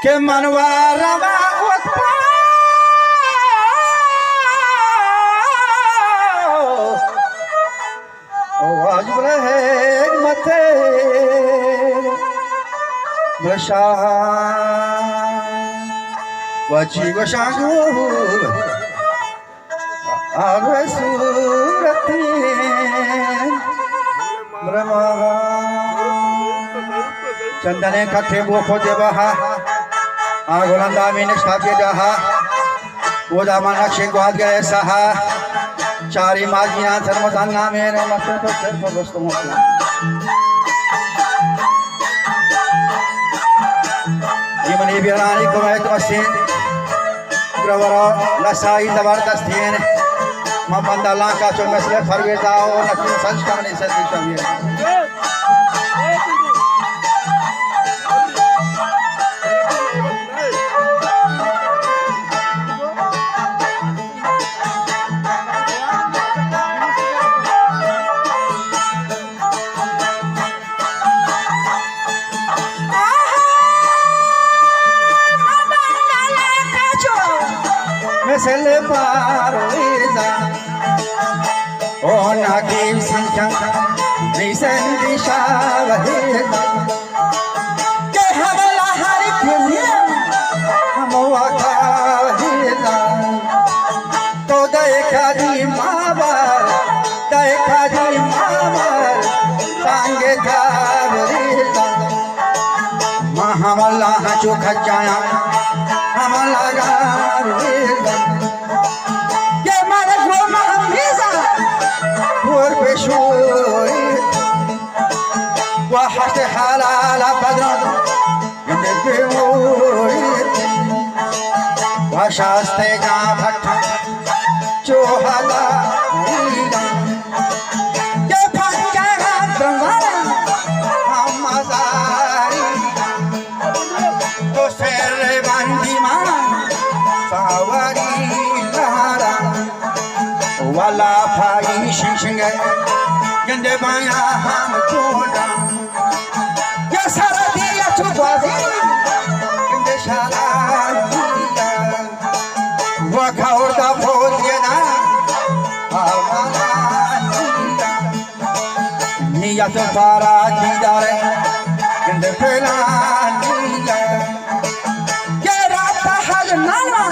के मनवारा आज बोले है मथे बशा वची गशागु आवे सूरती ब्रह्मा चंदने कथे बोखो देवहा आगोलंदा में निष्ठाके जहा ओदामा नक्षे ग्वाद गए सहा चारी माजिया धर्मदाना में मस्ते तो सिर्फ वस्तु होता जीवनी बिरानी को मैं मस्ते ग्रवरा लसाई जबरदस्तीन मबंदा लाका चो मसले फरवे जाओ नक्की संस्करण सदी चाहिए Sele pareza, oh nakim sanjang, nisan dishavaheza. Ke hamala hari punya, hamawakaheza. To dekha di mabar, sange thavareza. Mahamala chokha jaya, hamala gareza. وحشت حلال بدر وشاست جابت چوهلا ये पंचागा ब्रह्मांड हम मजारी तो शेरे बंदी मान सावरी लहरा वाला भाई शिंगे गंदे बाया हम कोड़ा ये सारा दिया चुबादी गंदे शाला दिया वखाउर दा फोल ये ना आवाना दिया नियत पारा दीदारे गंदे पेला दिया ये रात हर नाना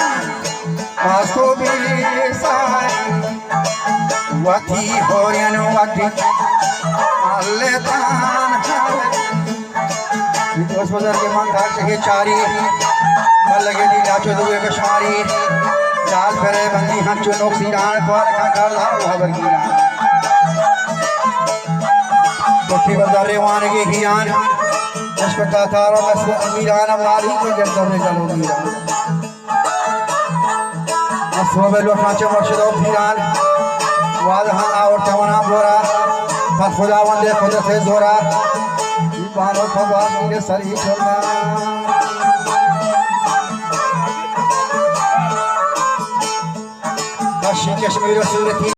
आसो भी साई वती होयन वती लेता उस बजर के मन था चाहिए चारी मन लगे दी लाचो दुए कश्मारी लाल फेरे बंदी हम चुनोक सीरान को रखा कर ला खबर की कोठी बंदा रेवान के हियान नस्पता थारा नस्ब अमीरान अमारी के गर्दन में चलो मीरान असोबे लोकांचे मर्शिदो फिरान वादहान और तवना बोरा पर खुदा वंदे खुदा से जोरा बानो भगवान मेरे सरी छोड़ना कश्मीर सूरत